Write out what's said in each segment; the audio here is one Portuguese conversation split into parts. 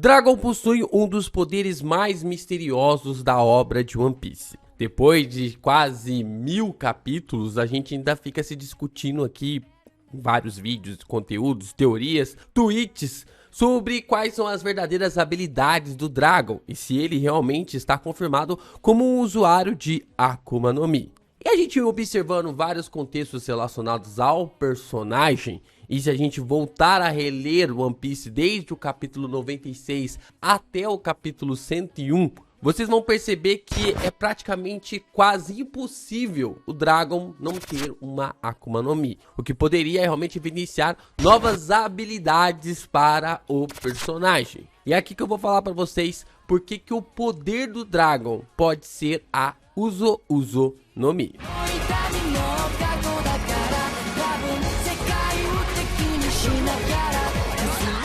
Dragon possui um dos poderes mais misteriosos da obra de One Piece. Depois de quase 1000 capítulos, a gente ainda fica se discutindo aqui em vários vídeos, conteúdos, teorias, tweets sobre quais são as verdadeiras habilidades do Dragon e se ele realmente está confirmado como um usuário de Akuma no Mi. E a gente observando vários contextos relacionados ao personagem, e se a gente voltar a reler One Piece desde o capítulo 96 até o capítulo 101, vocês vão perceber que é praticamente quase impossível o Dragon não ter uma Akuma no Mi, o que poderia realmente iniciar novas habilidades para o personagem. E é aqui que eu vou falar para vocês por que o poder do Dragon pode ser a Uzo Uzo no Mi.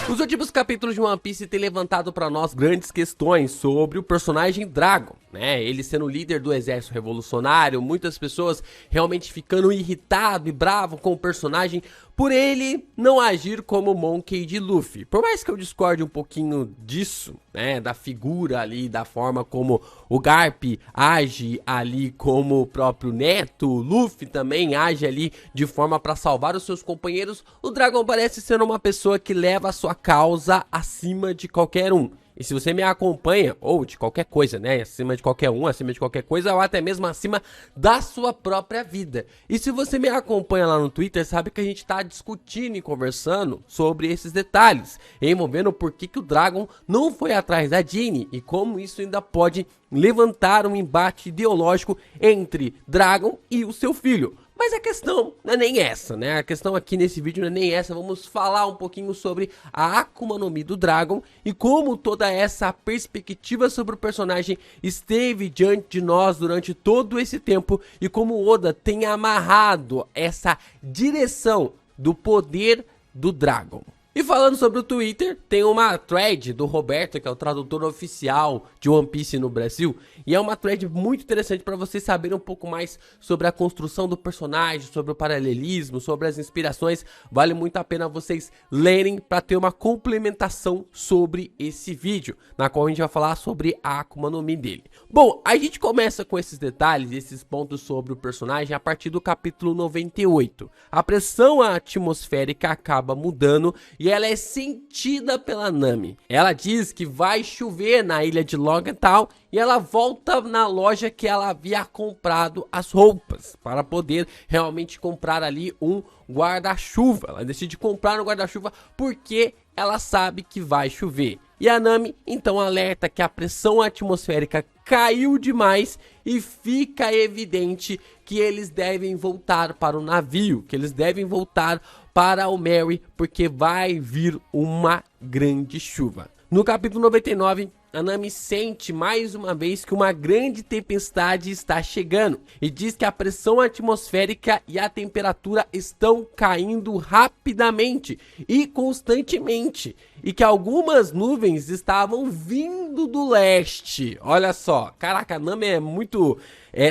Os últimos capítulos de One Piece têm levantado para nós grandes questões sobre o personagem Dragon, né? Ele sendo líder do exército revolucionário, muitas pessoas realmente ficando irritado e bravo com o personagem por ele não agir como Monkey de Luffy. Por mais que eu discorde um pouquinho disso, né, da figura ali, da forma como o Garp age ali como o próprio Neto, o Luffy também age ali de forma para salvar os seus companheiros, o Dragon parece ser uma pessoa que leva a sua causa acima de qualquer um. E se você me acompanha, ou de qualquer coisa, né, acima de qualquer um, acima de qualquer coisa, ou até mesmo acima da sua própria vida. E se você me acompanha lá no Twitter, sabe que a gente tá discutindo e conversando sobre esses detalhes, envolvendo por que o Dragon não foi atrás da Jinny e como isso ainda pode levantar um embate ideológico entre Dragon e o seu filho. Mas a questão não é nem essa, né? A questão aqui nesse vídeo não é nem essa. Vamos falar um pouquinho sobre a Akuma no Mi do Dragon e como toda essa perspectiva sobre o personagem esteve diante de nós durante todo esse tempo e como Oda tem amarrado essa direção do poder do Dragon. E falando sobre o Twitter, tem uma thread do Roberto, que é o tradutor oficial de One Piece no Brasil, e é uma thread muito interessante para vocês saberem um pouco mais sobre a construção do personagem, sobre o paralelismo, sobre as inspirações. Vale muito a pena vocês lerem para ter uma complementação sobre esse vídeo, na qual a gente vai falar sobre a Akuma no Mi dele. Bom, a gente começa com esses detalhes, esses pontos sobre o personagem a partir do capítulo 98. A pressão atmosférica acaba mudando e ela é sentida pela Nami. Ela diz que vai chover na ilha de Logenthal e ela volta na loja que ela havia comprado as roupas para poder realmente comprar ali um guarda-chuva. Ela decide comprar um guarda-chuva porque ela sabe que vai chover. E a Nami então alerta que a pressão atmosférica caiu demais e fica evidente que eles devem voltar para o navio, que eles devem voltar para o Merry, porque vai vir uma grande chuva. No capítulo 99, a Nami sente mais uma vez que uma grande tempestade está chegando e diz que a pressão atmosférica e a temperatura estão caindo rapidamente e constantemente e que algumas nuvens estavam vindo do leste. Olha só, caraca, a Nami é muito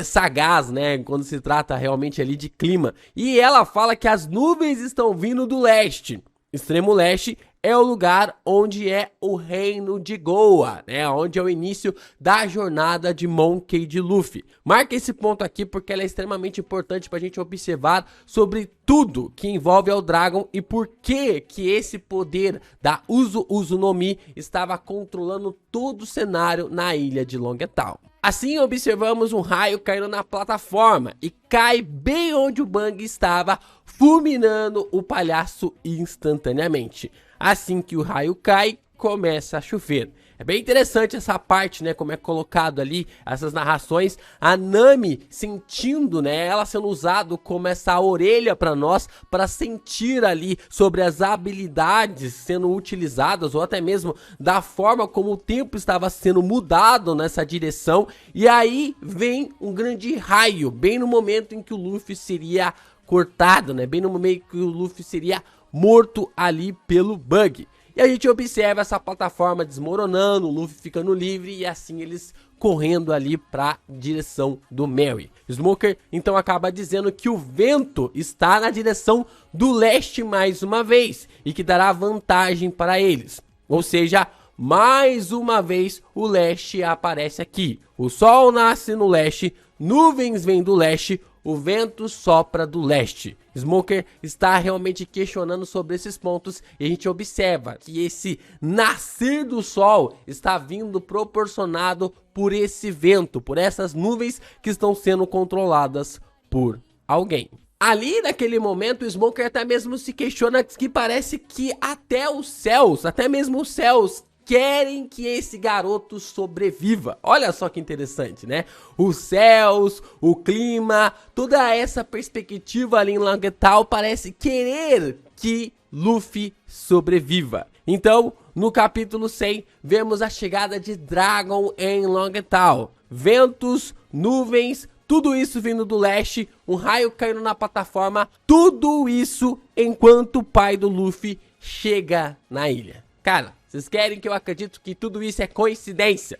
sagaz, né, quando se trata realmente ali de clima, e ela fala que as nuvens estão vindo do leste. Extremo leste é o lugar onde é o reino de Goa, né? Onde é o início da jornada de Monkey D. Luffy. Marca esse ponto aqui porque ela é extremamente importante para a gente observar sobre tudo que envolve ao Dragon e por que esse poder da Uzo Uzo no Mi estava controlando todo o cenário na ilha de Logenthal. Assim observamos um raio caindo na plataforma e cai bem onde o Bang estava, fulminando o palhaço instantaneamente. Assim que o raio cai, começa a chover. É bem interessante essa parte, né, como é colocado ali, essas narrações, a Nami sentindo, né, ela sendo usado como essa orelha para nós, para sentir ali sobre as habilidades sendo utilizadas, ou até mesmo da forma como o tempo estava sendo mudado nessa direção, e aí vem um grande raio, bem no momento em que o Luffy seria cortado, né, bem no momento que o Luffy seria morto ali pelo Bug. E a gente observa essa plataforma desmoronando, o Luffy ficando livre e assim eles correndo ali para direção do Merry. Smoker então acaba dizendo que o vento está na direção do leste mais uma vez e que dará vantagem para eles. Ou seja, mais uma vez o leste aparece aqui. O sol nasce no leste, nuvens vêm do leste, o vento sopra do leste. Smoker está realmente questionando sobre esses pontos e a gente observa que esse nascer do sol está vindo proporcionado por esse vento, por essas nuvens que estão sendo controladas por alguém. Ali naquele momento o Smoker até mesmo se questiona que parece que até mesmo os céus querem que esse garoto sobreviva. Olha só que interessante, né? Os céus, o clima, toda essa perspectiva ali em Longtown parece querer que Luffy sobreviva. Então, no capítulo 100, vemos a chegada de Dragon em Longtown. Ventos, nuvens, tudo isso vindo do leste, um raio caindo na plataforma, tudo isso enquanto o pai do Luffy chega na ilha. Cara, vocês querem que eu acredite que tudo isso é coincidência?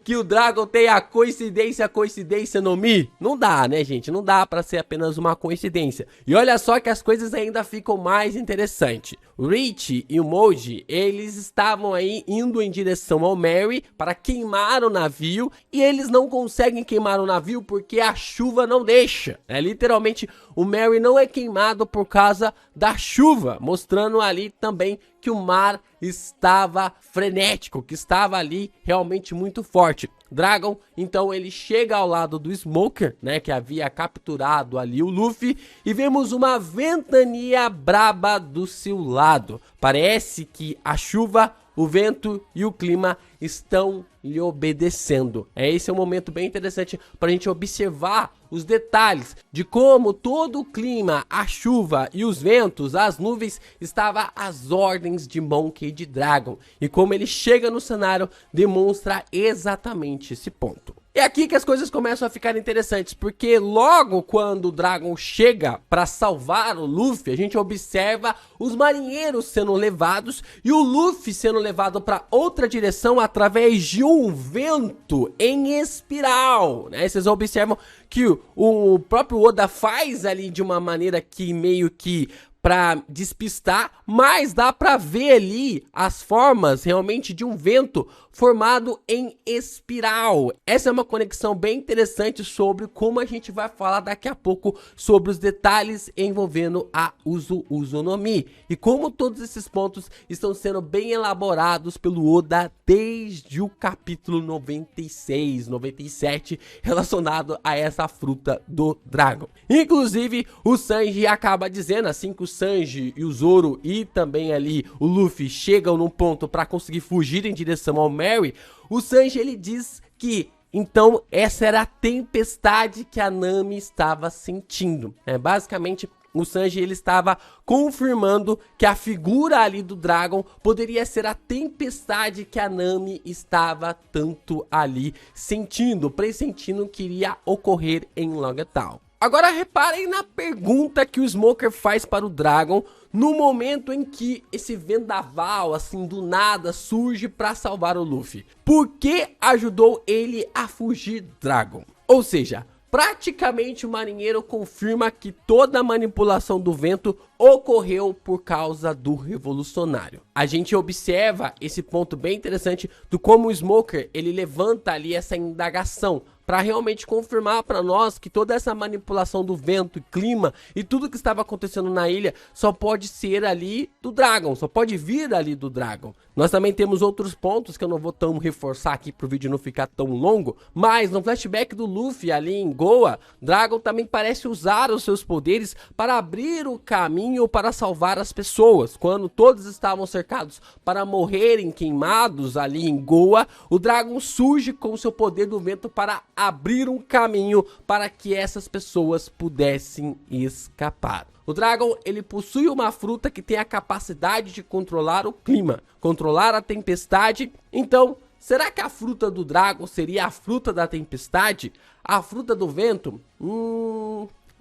Que o Dragon tenha a coincidência no Mi? Não dá, né, gente? Não dá pra ser apenas uma coincidência. E olha só que as coisas ainda ficam mais interessantes. O Rich e o Moji, eles estavam aí indo em direção ao Mary para queimar o navio. E eles não conseguem queimar o navio porque a chuva não deixa. Literalmente, o Mary não é queimado por causa da chuva. Mostrando ali também que o mar estava frenético, que estava ali realmente muito forte. Dragon, então, ele chega ao lado do Smoker, né, que havia capturado ali o Luffy, e vemos uma ventania braba do seu lado. Parece que a chuva, o vento e o clima estão lhe obedecendo. Esse é um momento bem interessante para a gente observar os detalhes de como todo o clima, a chuva e os ventos, as nuvens, estava às ordens de Monkey D. Dragon. E como ele chega no cenário, demonstra exatamente esse ponto. É aqui que as coisas começam a ficar interessantes, porque logo quando o Dragon chega para salvar o Luffy, a gente observa os marinheiros sendo levados e o Luffy sendo levado para outra direção através de um vento em espiral, né? Vocês observam que o próprio Oda faz ali de uma maneira que meio que para despistar, mas dá para ver ali as formas realmente de um vento formado em espiral. Essa é uma conexão bem interessante sobre como a gente vai falar daqui a pouco sobre os detalhes envolvendo a Uzu no Mi e como todos esses pontos estão sendo bem elaborados pelo Oda desde o capítulo 96, 97 relacionado a essa fruta do Dragon. Inclusive o Sanji acaba dizendo, assim que o Sanji e o Zoro e também ali o Luffy chegam num ponto para conseguir fugir em direção ao Mary, o Sanji ele diz que então essa era a tempestade que a Nami estava sentindo. Basicamente o Sanji ele estava confirmando que a figura ali do Dragon poderia ser a tempestade que a Nami estava tanto ali sentindo, pressentindo que iria ocorrer em Longtown. Agora reparem na pergunta que o Smoker faz para o Dragon no momento em que esse vendaval, assim, do nada, surge para salvar o Luffy. Por que ajudou ele a fugir, Dragon? Ou seja, praticamente o marinheiro confirma que toda a manipulação do vento ocorreu por causa do revolucionário. A gente observa esse ponto bem interessante do como o Smoker ele levanta ali essa indagação para realmente confirmar para nós que toda essa manipulação do vento e clima e tudo que estava acontecendo na ilha só pode ser ali do Dragon, só pode vir ali do Dragon. Nós também temos outros pontos que eu não vou tão reforçar aqui para o vídeo não ficar tão longo, mas no flashback do Luffy ali em Goa, Dragon também parece usar os seus poderes para abrir o caminho para salvar as pessoas. Quando todos estavam cercados para morrerem queimados ali em Goa, o Dragon surge com o seu poder do vento para abrir um caminho para que essas pessoas pudessem escapar. O Dragon, ele possui uma fruta que tem a capacidade de controlar o clima, controlar a tempestade. Então, será que a fruta do Dragon seria a fruta da tempestade? A fruta do vento?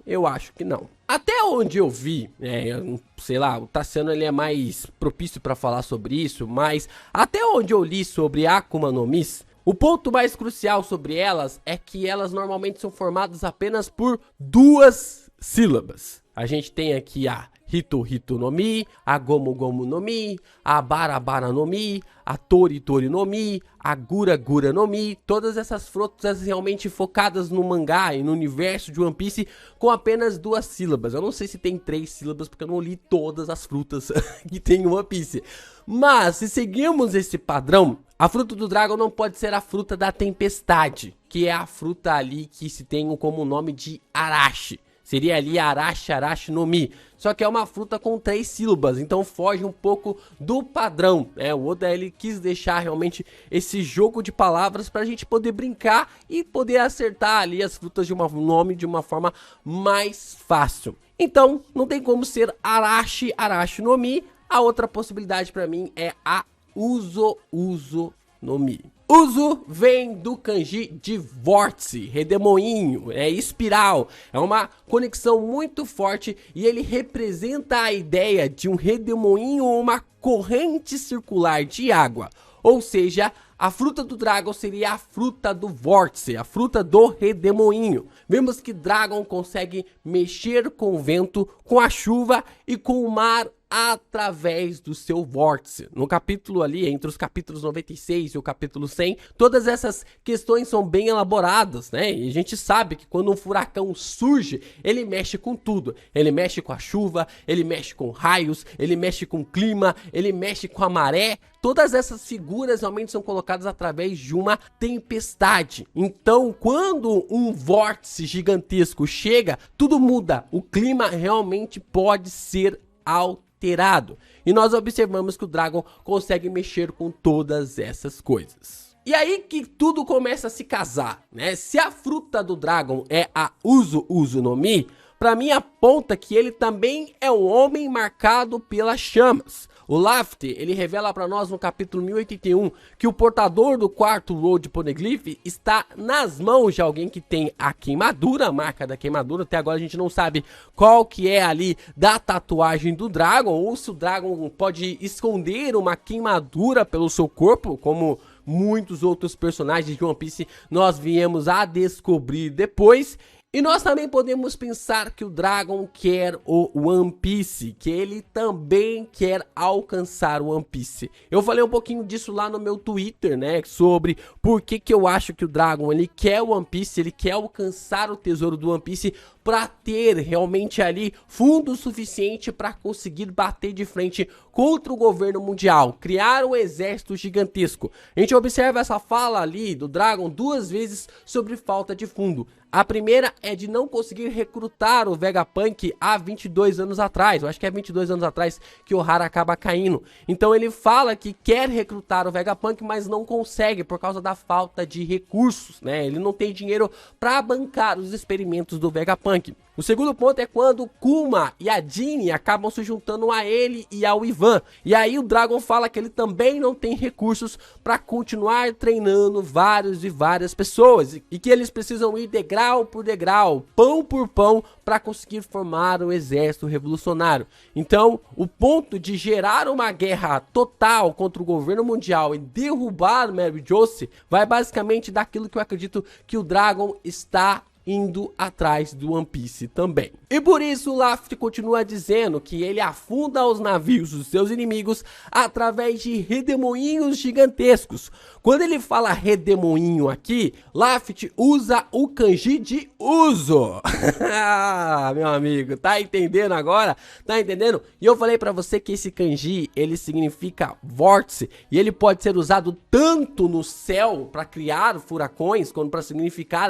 Eu acho que não. Até onde eu vi, sei lá, o Tassiano ele é mais propício para falar sobre isso, mas até onde eu li sobre Akuma no Mis, o ponto mais crucial sobre elas é que elas normalmente são formadas apenas por duas sílabas. A gente tem aqui a Hito Hito no Mi, a Gomu Gomu no Mi, a Bara Bara no Mi, a Tori Tori no Mi, a Gura Gura no Mi, todas essas frutas realmente focadas no mangá e no universo de One Piece com apenas 2 sílabas. Eu não sei se tem 3 sílabas porque eu não li todas as frutas que tem em One Piece. Mas se seguirmos esse padrão, a fruta do Dragon não pode ser a fruta da tempestade, que é a fruta ali que se tem como nome de Arashi. Seria ali Arashi Arashi no Mi. Só que é uma fruta com 3 sílabas, então foge um pouco do padrão, né? O Oda, ele quis deixar realmente esse jogo de palavras pra gente poder brincar e poder acertar ali as frutas de um nome de uma forma mais fácil. Então, não tem como ser Arashi Arashi no Mi. A outra possibilidade pra mim é a Uzo Uzo no Mi. Uzo vem do kanji de vórtice, redemoinho, espiral, é uma conexão muito forte e ele representa a ideia de um redemoinho ou uma corrente circular de água, ou seja, a fruta do Dragon seria a fruta do vórtice, a fruta do redemoinho. Vemos que Dragon consegue mexer com o vento, com a chuva e com o mar através do seu vórtice. No capítulo ali, entre os capítulos 96 e o capítulo 100, todas essas questões são bem elaboradas, né? E a gente sabe que quando um furacão surge, ele mexe com tudo. Ele mexe com a chuva, ele mexe com raios, ele mexe com o clima, ele mexe com a maré. Todas essas figuras realmente são colocadas através de uma tempestade. Então, quando um vórtice gigantesco chega, tudo muda. O clima realmente pode ser alterado. E nós observamos que o Dragon consegue mexer com todas essas coisas. E aí que tudo começa a se casar, né? Se a fruta do Dragon é a Uzo Uzo no Mi, pra mim aponta que ele também é um homem marcado pelas chamas. O Laft, ele revela para nós no capítulo 1081 que o portador do quarto Road Poneglyph está nas mãos de alguém que tem a queimadura, a marca da queimadura. Até agora a gente não sabe qual que é ali da tatuagem do Dragon, ou se o Dragon pode esconder uma queimadura pelo seu corpo, como muitos outros personagens de One Piece nós viemos a descobrir depois. E nós também podemos pensar que o Dragon quer o One Piece, que ele também quer alcançar o One Piece. Eu falei um pouquinho disso lá no meu Twitter, né, sobre por que eu acho que o Dragon, ele quer o One Piece, ele quer alcançar o tesouro do One Piece para ter realmente ali fundo suficiente para conseguir bater de frente contra o governo mundial, criar um exército gigantesco. A gente observa essa fala ali do Dragon 2 vezes sobre falta de fundo. A primeira é de não conseguir recrutar o Vegapunk há 22 anos atrás. Eu acho que é 22 anos atrás que o Hara acaba caindo. Então ele fala que quer recrutar o Vegapunk, mas não consegue por causa da falta de recursos, né? Ele não tem dinheiro para bancar os experimentos do Vegapunk. O segundo ponto é quando Kuma e a Jinny acabam se juntando a ele e ao Ivan. E aí o Dragon fala que ele também não tem recursos para continuar treinando várias pessoas. E que eles precisam ir degrau por degrau, pão por pão, para conseguir formar um exército revolucionário. Então, o ponto de gerar uma guerra total contra o governo mundial e derrubar Mary Josie vai basicamente daquilo que eu acredito que o Dragon está indo atrás do One Piece também. E por isso o Laft continua dizendo que ele afunda os navios dos seus inimigos através de redemoinhos gigantescos. Quando ele fala redemoinho aqui, Laft usa o kanji de Uzo. Meu amigo, tá entendendo agora? Tá entendendo? E eu falei pra você que esse kanji, ele significa vórtice, e ele pode ser usado tanto no céu para criar furacões, quanto para significar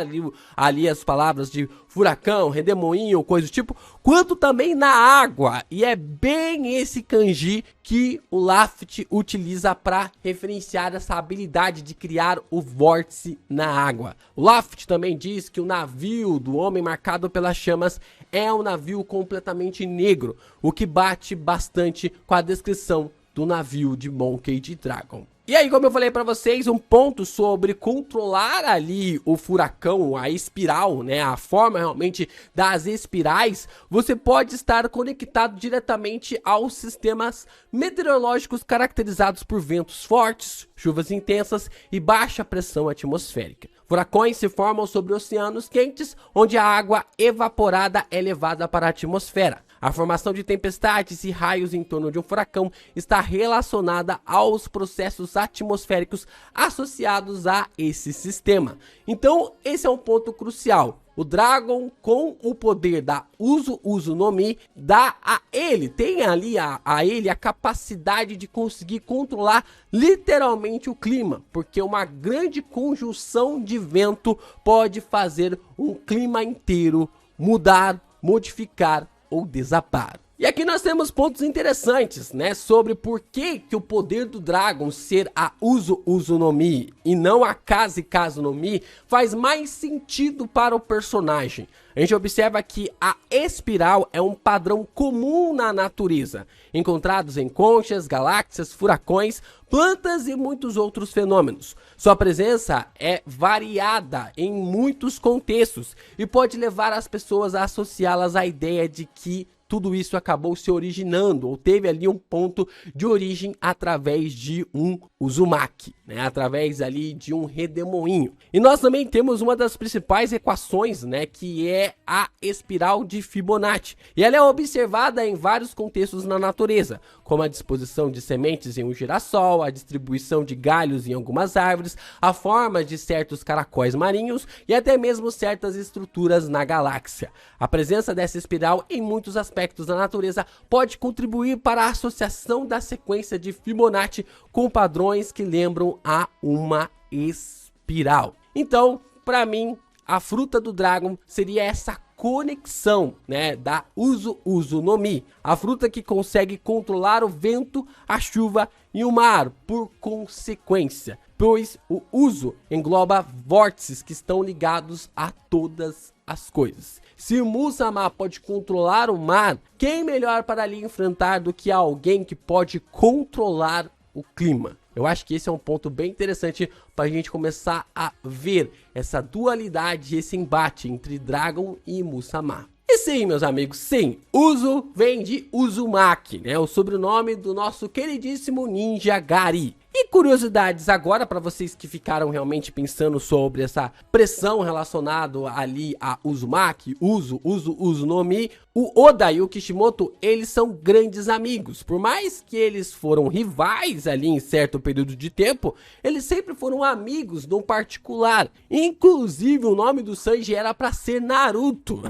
ali as palavras de furacão, redemoinho, coisa do tipo, quanto também na água. E é bem esse kanji que o Laft utiliza para referenciar essa habilidade de criar o vórtice na água. O Laft também diz que o navio do homem marcado pelas chamas é um navio completamente negro, o que bate bastante com a descrição do navio de Monkey D. Dragon. E aí, como eu falei pra vocês, um ponto sobre controlar ali o furacão, a espiral, né, a forma realmente das espirais, você pode estar conectado diretamente aos sistemas meteorológicos caracterizados por ventos fortes, chuvas intensas e baixa pressão atmosférica. Furacões se formam sobre oceanos quentes, onde a água evaporada é levada para a atmosfera. A formação de tempestades e raios em torno de um furacão está relacionada aos processos atmosféricos associados a esse sistema. Então, esse é um ponto crucial. O Dragon, com o poder da Uzu no Mi, dá a ele, tem ali a ele a capacidade de conseguir controlar literalmente o clima, porque uma grande conjunção de vento pode fazer um clima inteiro mudar, modificar ou desabar. E aqui nós temos pontos interessantes, né, sobre por que o poder do Dragon ser a Uzu no Mi e não a Kaze no Mi faz mais sentido para o personagem. A gente observa que a espiral é um padrão comum na natureza, encontrados em conchas, galáxias, furacões, plantas e muitos outros fenômenos. Sua presença é variada em muitos contextos e pode levar as pessoas a associá-las à ideia de que tudo isso acabou se originando, ou teve ali um ponto de origem através de um Uzumaki, né? Através ali de um redemoinho. E nós também temos uma das principais equações, né? Que é a espiral de Fibonacci. E ela é observada em vários contextos na natureza, como a disposição de sementes em um girassol, a distribuição de galhos em algumas árvores, a forma de certos caracóis marinhos e até mesmo certas estruturas na galáxia. A presença dessa espiral em muitos aspectos da natureza pode contribuir para a associação da sequência de Fibonacci com padrões que lembram a uma espiral. Então, para mim, a fruta do Dragon seria essa conexão, né, da Uzu no Mi, a fruta que consegue controlar o vento, a chuva e o mar por consequência, pois o Uzu engloba vórtices que estão ligados a todas as coisas. Se Musa-Ma pode controlar o mar, quem melhor para lhe enfrentar do que alguém que pode controlar o clima? Eu acho que esse é um ponto bem interessante para a gente começar a ver essa dualidade, esse embate entre Dragon e Musa-Ma. E sim, meus amigos, sim, Uzu vem de Uzumaki, né? O sobrenome do nosso queridíssimo ninja Gari. E curiosidades agora para vocês que ficaram realmente pensando sobre essa pressão relacionada ali a Uzumaki, Uzu no Mi. O Oda e o Kishimoto, eles são grandes amigos. Por mais que eles foram rivais ali em certo período de tempo, eles sempre foram amigos no particular. Inclusive o nome do Sanji era para ser Naruto.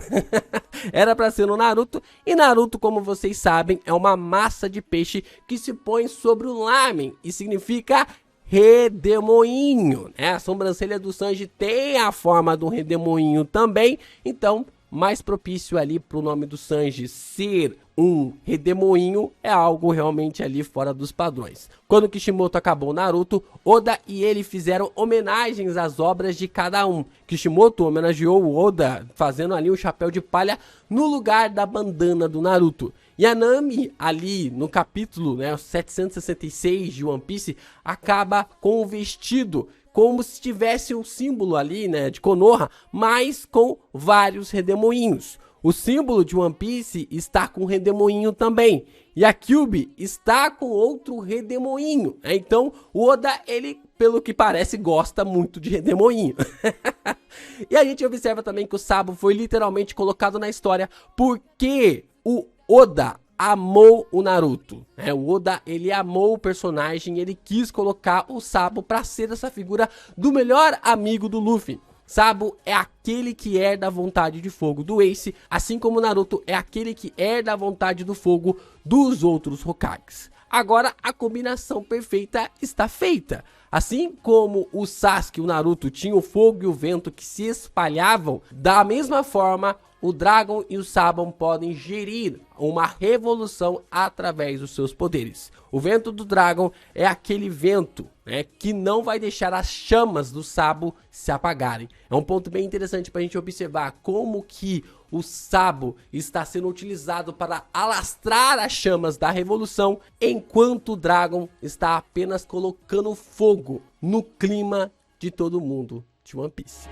Era para ser o Naruto. E Naruto, como vocês sabem, é uma massa de peixe que se põe sobre o lamen e significa redemoinho, né? A sobrancelha do Sanji tem a forma do redemoinho também, então mais propício ali para o nome do Sanji ser um redemoinho é algo realmente ali fora dos padrões. Quando Kishimoto acabou Naruto, Oda e ele fizeram homenagens às obras de cada um. Kishimoto homenageou o Oda fazendo ali um chapéu de palha no lugar da bandana do Naruto. E a Nami ali no capítulo, né, 766 de One Piece, acaba com o vestido como se tivesse um símbolo ali, né, de Konoha, mas com vários redemoinhos. O símbolo de One Piece está com redemoinho também. E a Kyuubi está com outro redemoinho. Então, o Oda, ele, pelo que parece, gosta muito de redemoinho. E a gente observa também que o Sabo foi literalmente colocado na história porque o Oda amou o Naruto, né? O Oda, ele amou o personagem, ele quis colocar o Sabo para ser essa figura do melhor amigo do Luffy. Sabo é aquele que herda a vontade de fogo do Ace, assim como Naruto é aquele que herda a vontade do fogo dos outros Hokages. Agora a combinação perfeita está feita. Assim como o Sasuke e o Naruto tinham o fogo e o vento que se espalhavam, da mesma forma o Dragon e o Sabon podem gerir uma revolução através dos seus poderes. O vento do Dragon é aquele vento, né, que não vai deixar as chamas do Sabo se apagarem. É um ponto bem interessante para a gente observar como que o Sabo está sendo utilizado para alastrar as chamas da revolução, enquanto o Dragon está apenas colocando fogo no clima de todo mundo de One Piece.